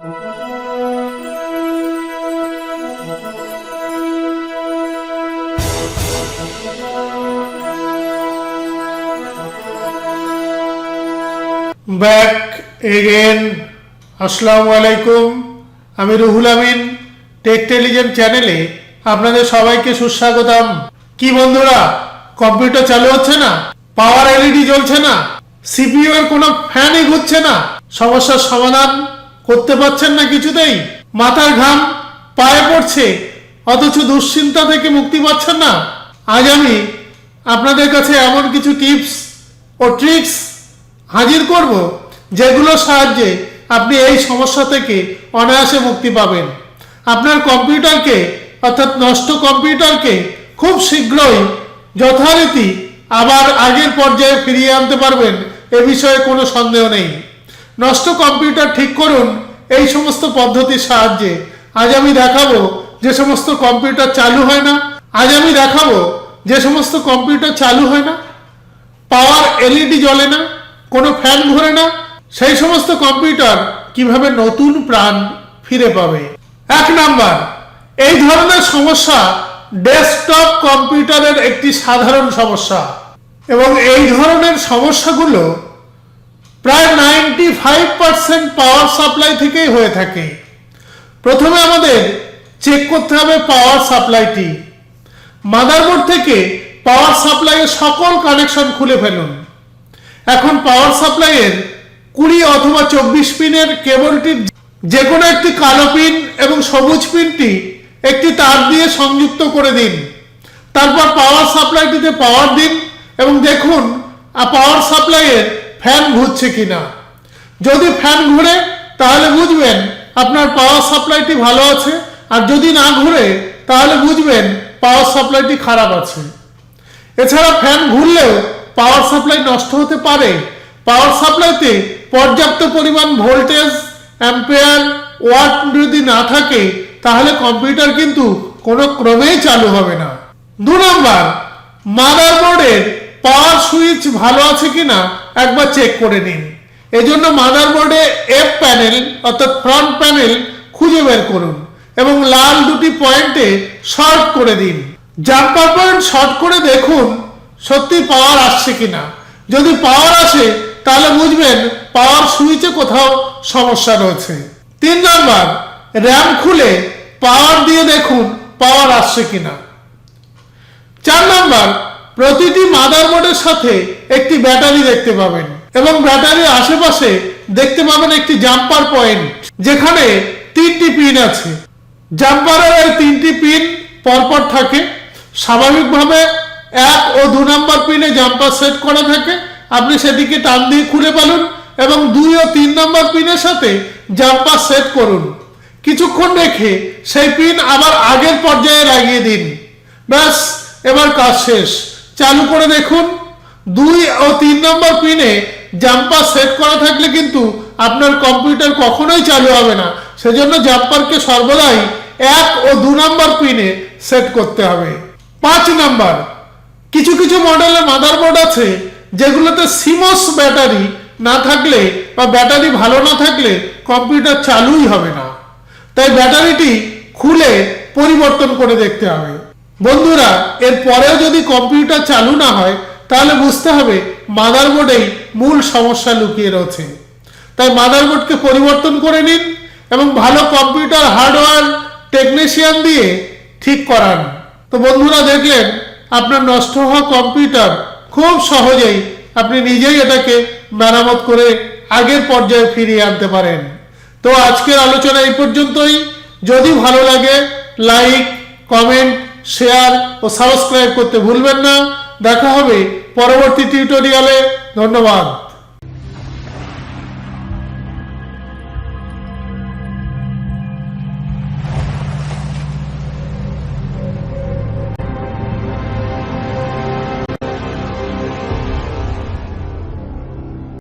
Back again. আসসালামু আলাইকুম। আমি রুহুল আমিন টেকটেলিজেন্ট চ্যানেলে আপনাদের সবাইকে সুস্বাগতম। কি বন্ধুরা, কম্পিউটার চালু হচ্ছে না, পাওয়ার এলইডি জ্বলছে না, সিপিইউ এর কোনো ফ্যানই ঘুরছে না, সমস্যার সমাধান করতে পারছেন না কিছুতেই, মাথার ঘাম পায়ে পড়ছে অথচ দুশ্চিন্তা থেকে মুক্তি পাচ্ছেন না। আজ আমি আপনাদের কাছে এমন কিছু টিপস ও ট্রিক্স হাজির করব যেগুলোর সাহায্যে আপনি এই সমস্যা থেকে অনায়াসে মুক্তি পাবেন। আপনার কম্পিউটারকে অর্থাৎ নষ্ট কম্পিউটারকে খুব শীঘ্রই যথারীতি আবার আগের পর্যায়ে ফিরিয়ে আনতে পারবেন, এ বিষয়ে কোনো সন্দেহ নেই। নষ্ট কম্পিউটার ঠিক করুন এই সমস্ত পদ্ধতির সাহায্যে। আজ আমি দেখাবো যে সমস্ত কম্পিউটার চালু হয় না, পাওয়ার এলইডি জ্বলে না, কোনো ফ্যান ঘোরে না, সেই সমস্ত কম্পিউটার কিভাবে নতুন প্রাণ ফিরে পাবে। 1 নাম্বার, এই ধরনের সমস্যা ডেস্কটপ কম্পিউটারের একটি সাধারণ সমস্যা এবং এই ধরনের সমস্যাগুলো প্রায় 95% পাওয়ার সাপ্লাই থেকেই হয়ে থাকে। প্রথমে আমাদের চেক করতে হবে পাওয়ার সাপ্লাইটি। মাদারবোর্ড থেকে পাওয়ার সাপ্লাইয়ের সকল কানেকশন খুলে ফেলুন। এখন পাওয়ার সাপ্লাইয়ের 20 অথবা 24 পিনের কেবলটির যে কোনো একটি কালো পিন এবং সবুজ পিনটি একটি তার দিয়ে সংযুক্ত করে দিন। তারপর পাওয়ার সাপ্লাইটিতে পাওয়ার দিন এবং দেখুন পাওয়ার সাপ্লাইয়ের ফ্যান ঘুরছে কিনা। যদি ফ্যান ঘুরে তাহলে বুঝবেন আপনার পাওয়ার সাপ্লাইটি ভালো আছে, আর যদি না ঘুরে তাহলে বুঝবেন পাওয়ার সাপ্লাইটি খারাপ আছে। এছাড়া ফ্যান ঘুরলেও পাওয়ার সাপ্লাই নষ্ট হতে পারে। পাওয়ার সাপ্লাইতে পর্যাপ্ত পরিমাণ ভোল্টেজ, অ্যাম্পিয়ার, ওয়াট যদি না থাকে তাহলে কম্পিউটার কিন্তু কোনো ক্রমেই চালু হবে না। 2 নাম্বার, মাদারবোর্ডের পাওয়ার সুইচ ভালো আছে কিনা একবার চেক করে নিন। এজন্য মাদারবোর্ডে এফ প্যানেল অর্থাৎ ফ্রন্ট প্যানেল খুঁজে বের করুন এবং লাল 2টি পয়েন্টে শর্ট করে দিন। জাম্পার পয়েন্ট শর্ট করে দেখুন সত্যি পাওয়ার আসছে কিনা। যদি পাওয়ার আসে তাহলে বুঝবেন পাওয়ার সুইচে কোথাও সমস্যা রয়েছে। 3 নাম্বার, র্যাম খুলে পাওয়ার দিয়ে দেখুন পাওয়ার আসছে কিনা। 4 নাম্বার, প্রতিটি মাদারবোর্ডের সাথে একটি ব্যাটারি দেখতে পাবেন এবং ব্যাটারির আশেপাশে দেখতে পাবেন একটি জাম্পার পয়েন্ট যেখানে 3টি পিন আছে। জাম্পারের এই 3টি পিন পরপর থাকে। স্বাভাবিকভাবে 1 ও 2 নাম্বার পিনে জাম্পার সেট করা থাকে। আপনি সেটিকে টান দিয়ে খুলে ফেলুন এবং 2 ও 3 নাম্বার পিনের সাথে জাম্পার সেট করুন। কিছুক্ষণ রেখে সেই পিন আবার আগের পর্যায়ে লাগিয়ে দিন। ব্যাস, এবার কাজ শেষ। চালু করে দেখুন। 2 ও 3 নাম্বার পিনে জাম্পার সেট করা থাকলে কিন্তু আপনার কম্পিউটার কখনোই চালু হবে না। সেজন্য জাম্পারকে সর্বদাই 1 ও 2 নাম্বার পিনে সেট করতে হবে। 5 নাম্বার, কিছু কিছু মডেলের মাদারবোর্ড আছে যেগুলোতে সিমস ব্যাটারি না থাকলে বা ব্যাটারি ভালো না থাকলে কম্পিউটার চালুই হবে না। তাই ব্যাটারিটি খুলে পরিবর্তন করে দেখতে হবে। বন্ধুরা, এর পরেও যদি কম্পিউটার চালু না হয় তাহলে বুঝতে হবে মাদারবোর্ডেই মূল সমস্যা লুকিয়ে রয়েছে। তাই মাদারবোর্ডকে পরিবর্তন করে নিন এবং ভালো কম্পিউটার হার্ডওয়্যার টেকনিশিয়ান দিয়ে ঠিক করান। তো বন্ধুরা, দেখলেন আপনার নষ্ট হওয়া কম্পিউটার খুব সহজেই আপনি নিজেই এটাকে মেরামত করে আগের পর্যায়ে ফিরিয়ে আনতে পারেন। তো আজকের আলোচনা এই পর্যন্তই। যদি ভালো লাগে লাইক, কমেন্ট, শেয়ার ও সাবস্ক্রাইব করতে ভুলবেন না। দেখা হবে পরবর্তী টিউটোরিয়ালে। ধন্যবাদ।